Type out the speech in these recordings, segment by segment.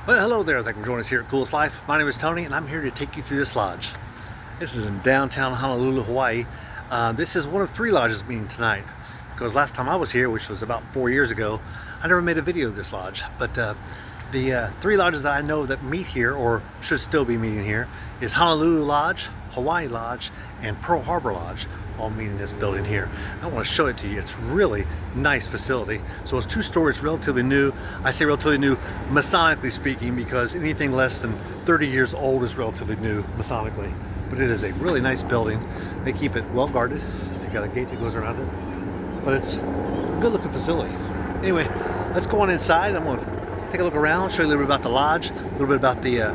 Well, hello there. Thank you for joining us here at Coolest Life. My name is Tony, and I'm here to take you through this lodge. This is in downtown Honolulu, Hawaii. This is one of 3 lodges meeting tonight, because last time I was here, which was about 4 years ago, I never made a video of this lodge. But the 3 lodges that I know that meet here, or should still be meeting here, is Honolulu Lodge, Hawaii Lodge, and Pearl Harbor Lodge, all meeting in this building here. I want to show it to you. It's really nice facility. So it's 2 stories, relatively new. I say relatively new, Masonically speaking, because anything less than 30 years old is relatively new, Masonically. But it is a really nice building. They keep it well guarded. They got a gate that goes around it. But it's a good looking facility. Anyway, let's go on inside. I'm going to take a look around, show you a little bit about the lodge, a little bit about the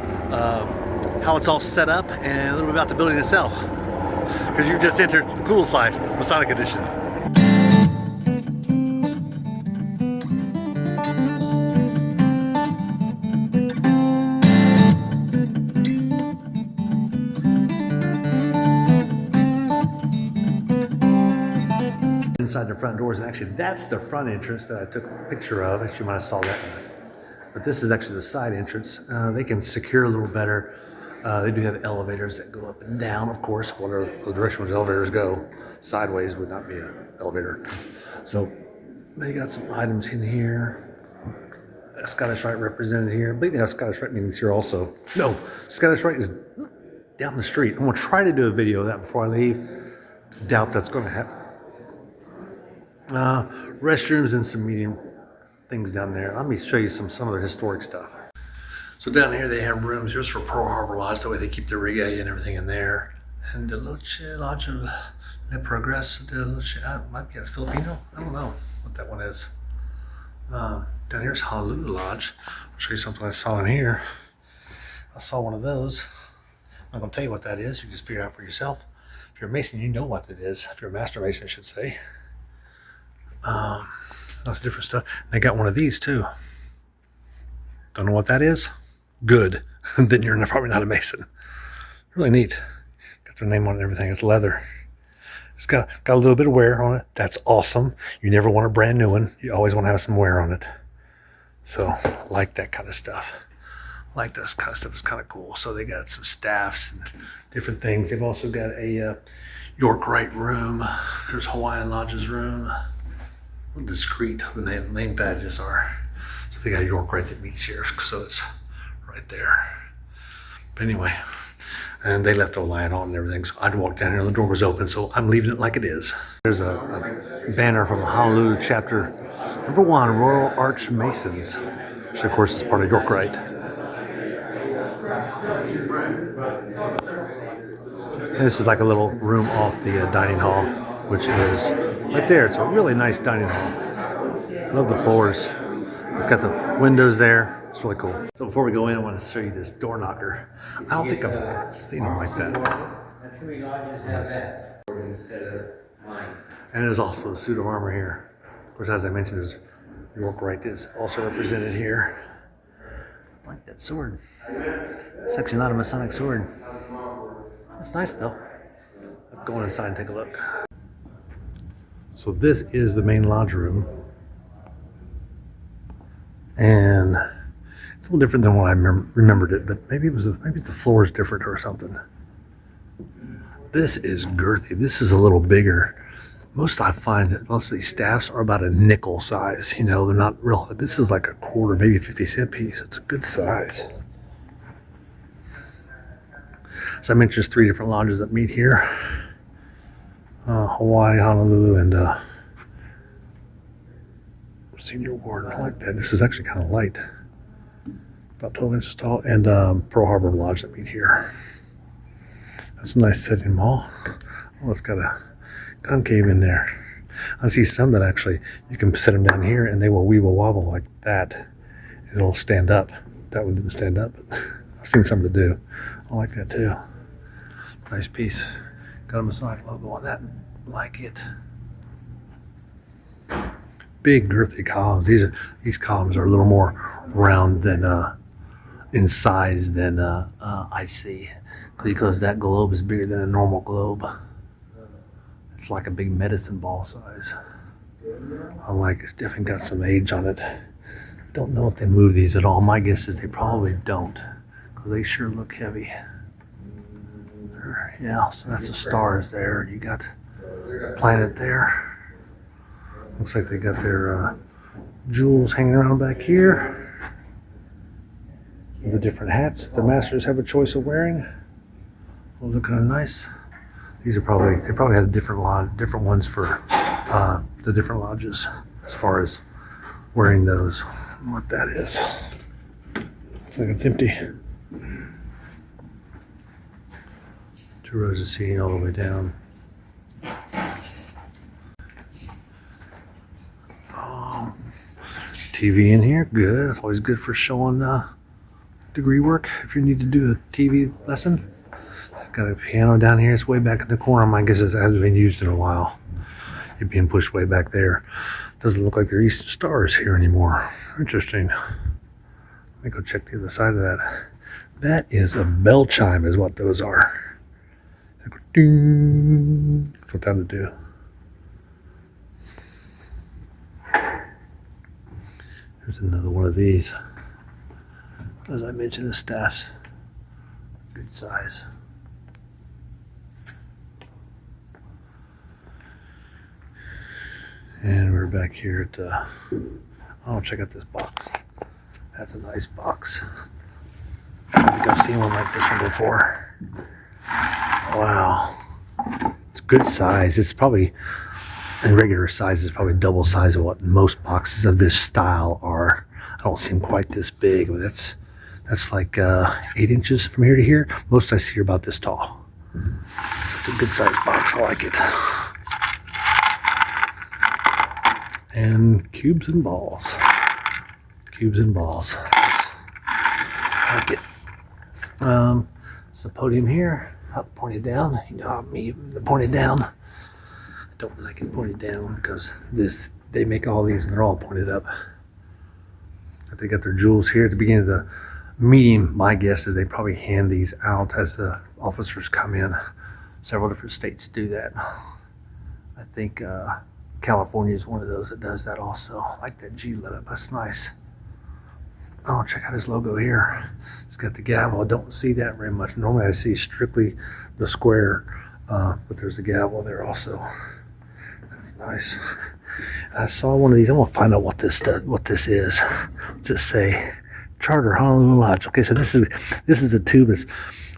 how it's all set up, and a little bit about the building itself. Because you've just entered the Coolest Life, Masonic Edition. Inside the front doors, and actually that's the front entrance that I took a picture of. Actually, you might have saw that. But this is actually the side entrance. They can secure a little better. They do have elevators that go up and down, of course, whatever the direction which elevators go. Sideways would not be an elevator. So they got some items in here. Scottish Rite represented here. I believe they have Scottish Rite meetings here also. No, Scottish Rite is down the street. I'm going to try to do a video of that before I leave. Doubt that's going to happen. Restrooms and some meeting things down there. Let me show you some of their historic stuff. So down here they have rooms just for Pearl Harbor Lodge, that way they keep their regalia and everything in there. And the Lodge of Le Progreso de Luce, might be it's Filipino. I don't know what that one is. Down here's Honolulu Lodge. I'll show you something I saw in here. I saw one of those. I'm not gonna tell you what that is. You can just figure it out for yourself. If you're a Mason, you know what it is. If you're a Master Mason, I should say. Lots of different stuff. They got one of these too. Don't know what that is? Good. Then you're probably not a Mason. Really neat. Got their name on it and everything. It's leather. It's got a little bit of wear on it. That's awesome. You never want a brand new one. You always want to have some wear on it. So I like that kind of stuff. Like this kind of stuff. It's kind of cool. So they got some staffs and different things. They've also got a York Rite room. There's Hawaiian Lodge's room. Discreet the name badges are. So they got a York Rite that meets here, so it's right there. But anyway, and they left the light on and everything, so I'd walk down here and the door was open, so I'm leaving it like it is. There's a banner from Honolulu chapter number 1, Royal Arch Masons, which of course is part of York Rite. This is like a little room off the dining hall, which is right there. It's a really nice dining hall. Love the floors. It's got the windows there. It's really cool. So before we go in, I want to show you this door knocker. I don't think I've seen them like that. And there's also a suit of armor here. Of course, as I mentioned, there's York Rite is also represented here. I like that sword. It's actually not a Masonic sword. It's nice though. Let's go inside and take a look. So this is the main lodge room. And it's a little different than what I remembered it, but maybe the floor is different or something. This is girthy. This is a little bigger. I find that most of these staffs are about a nickel size. You know, they're not real. This is like a quarter, maybe 50-cent piece. It's a good size. So I mentioned there's 3 different lodges that meet here. Hawaii, Honolulu, and Senior Ward. I like that. This is actually kind of light. About 12 inches tall. And Pearl Harbor Lodge that meet here. That's a nice sitting mall. Oh, it's got a concave in there. I see some that actually, you can set them down here and they will weeble wobble like that. It'll stand up. That one didn't stand up, but I've seen some that do. I like that too. Nice piece. Got a Masonic logo on that. Like it. Big girthy columns. These columns are a little more round than in size than I see, because that globe is bigger than a normal globe. It's like a big medicine ball size. I like it. It's definitely got some age on it. Don't know if they move these at all. My guess is they probably don't, because they sure look heavy. Yeah, so that's the stars there. You got the planet there. Looks like they got their jewels hanging around back here. The different hats the masters have a choice of wearing. Well, look kind of nice. These are they probably have different ones for the different lodges as far as wearing those. What that is. Looks like it's empty. 2 rows of seating all the way down. TV in here, good. It's always good for showing degree work if you need to do a TV lesson. It's got a piano down here. It's way back in the corner. My guess is it hasn't been used in a while. It's being pushed way back there. Doesn't look like they're Eastern Stars here anymore. Interesting. Let me go check the other side of that. That is a bell chime is what those are. Ding. That's what that would do. Here's another one of these. As I mentioned, the staff's good size. And we're back here at the, oh, check out this box. That's a nice box. I think I've seen one like this one before. Wow. It's good size. It's probably, in regular size, it's probably double size of what most boxes of this style are. I don't see them quite this big, but that's like 8 inches from here to here. Most I see are about this tall. So it's a good size box. I like it. And cubes and balls. Cubes and balls. I like it. It's a podium here. Up, pointed down. You know me, pointed down. I don't like it pointed down because they make all these and they're all pointed up. They got their jewels here at the beginning of the meeting. My guess is they probably hand these out as the officers come in. Several different states do that. I think California is one of those that does that also. I like that G lit up. That's nice. Oh, check out his logo here. It's got the gavel. I don't see that very much. Normally I see strictly the square, but there's a gavel there also. That's nice. I saw one of these. I'm gonna find out what this is. What's it say? Charter Honolulu Lodge. Okay, so this is a tube that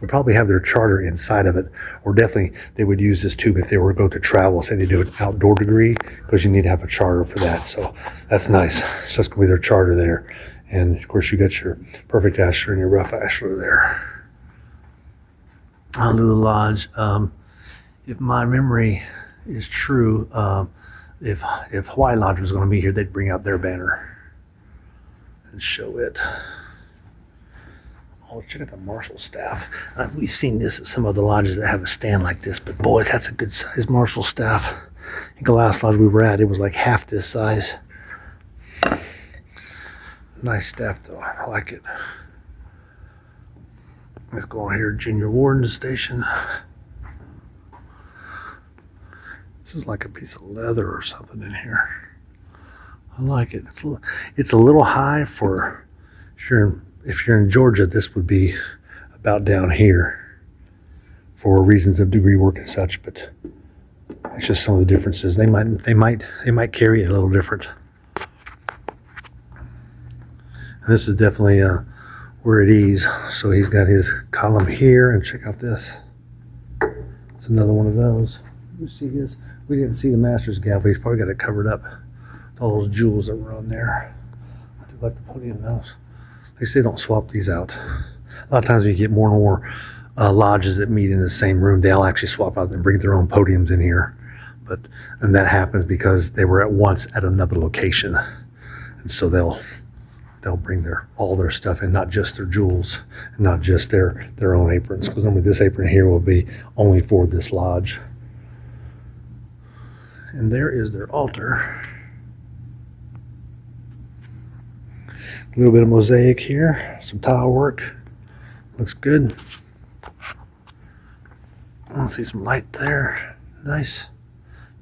would probably have their charter inside of it, or definitely they would use this tube if they were to go to travel. Say they do an outdoor degree, because you need to have a charter for that. So that's nice. So that's gonna be their charter there, and of course you got your perfect ashlar and your rough ashlar there. Honolulu Lodge. If my memory is true, if Hawai'i Lodge was going to be here, they'd bring out their banner and show it. Oh, check out the marshal staff. We've seen this at some of the lodges that have a stand like this, but boy, that's a good size marshal staff. I think the last lodge we were at, it was like half this size. Nice staff though, I like it. Let's go on here, Junior Warden Station. This is like a piece of leather or something in here. I like it. It's a little high for if you're in Georgia. This would be about down here for reasons of degree work and such. But it's just some of the differences. They might carry it a little different. And this is definitely where it is. So he's got his column here, and check out this. It's another one of those. You see his. We didn't see the master's gavel. He's probably got it covered up with all those jewels that were on there. I do like the podium those. They say don't swap these out. A lot of times when you get more and more lodges that meet in the same room, they'll actually swap out and bring their own podiums in here. And that happens because they were at once at another location, and so they'll bring all their stuff in, not just their jewels, and not just their own aprons. Because normally this apron here will be only for this lodge. And there is their altar. A little bit of mosaic here, some tile work. Looks good. I see some light there. Nice.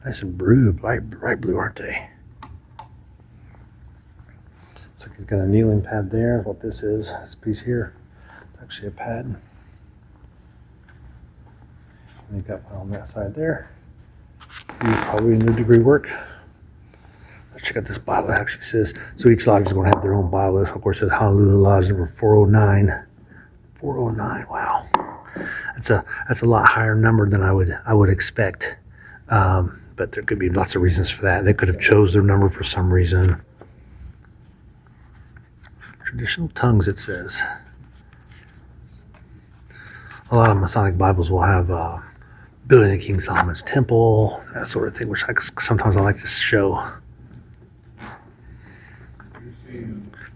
Nice and bright blue, aren't they? Looks like he's got a kneeling pad there. What this is, this piece here, it's actually a pad. And you got one on that side there. You probably new degree work. Let's check out this Bible. It actually says, so each lodge is going to have their own Bible. Of course, it says Honolulu Lodge number 409. 409, wow. That's a lot higher number than I would expect. But there could be lots of reasons for that. They could have chose their number for some reason. Traditional tongues, it says. A lot of Masonic Bibles will have building of King Solomon's temple, that sort of thing, which sometimes I like to show.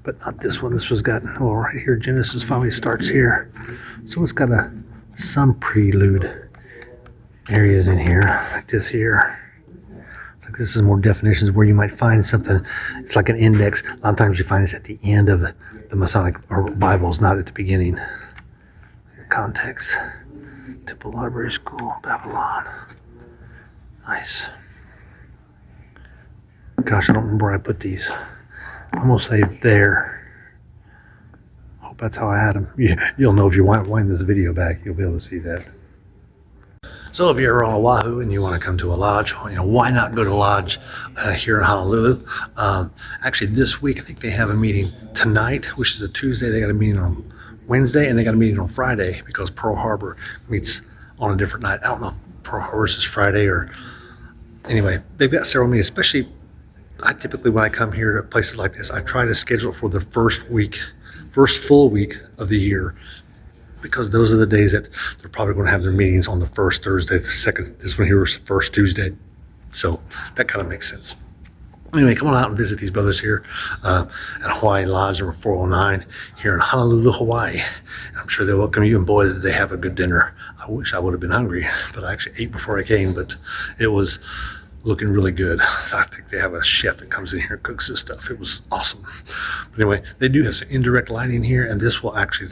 But not this one. This one's got, well, right here, Genesis finally starts here. So it's got some prelude areas in here, like this here. Like this is more definitions where you might find something. It's like an index. A lot of times you find this at the end of the Masonic or Bibles, not at the beginning. Context. Temple Library School, Babylon. Nice. Gosh, I don't remember where I put these. I'm gonna say there. Hope that's how I had them. You'll know if you wind this video back, you'll be able to see that. So if you're on Oahu and you want to come to a lodge, why not go to a lodge here in Honolulu? Actually, this week I think they have a meeting tonight, which is a Tuesday. They got a meeting on Wednesday, and they got a meeting on Friday because Pearl Harbor meets on a different night. I don't know if Pearl Harbor's is Friday or anyway. They've got several meetings. Especially, I typically when I come here to places like this, I try to schedule it for the first full week of the year. Because those are the days that they're probably going to have their meetings on the first Thursday, the second, this one here is the first Tuesday. So that kind of makes sense. Anyway, come on out and visit these brothers here at Hawai'i Lodge number 409 here in Honolulu, Hawaii. And I'm sure they'll welcome you, and boy, did they have a good dinner. I wish I would have been hungry, but I actually ate before I came, but it was looking really good. I think they have a chef that comes in here and cooks this stuff. It was awesome. But anyway, they do have some indirect lighting here, and this will actually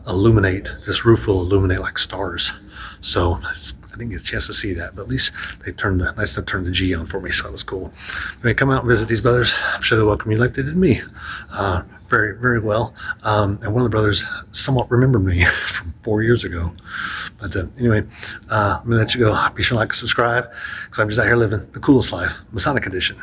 illuminate, this roof will illuminate like stars. So I didn't get a chance to see that, but at least they turned the G on for me, so that was cool. Anyway, come out and visit these brothers. I'm sure they'll welcome you like they did me. Very, very well. And one of the brothers somewhat remembered me from 4 years ago. But anyway, I'm gonna let you go. Be sure to like and subscribe, because I'm just out here living the coolest life, Masonic edition.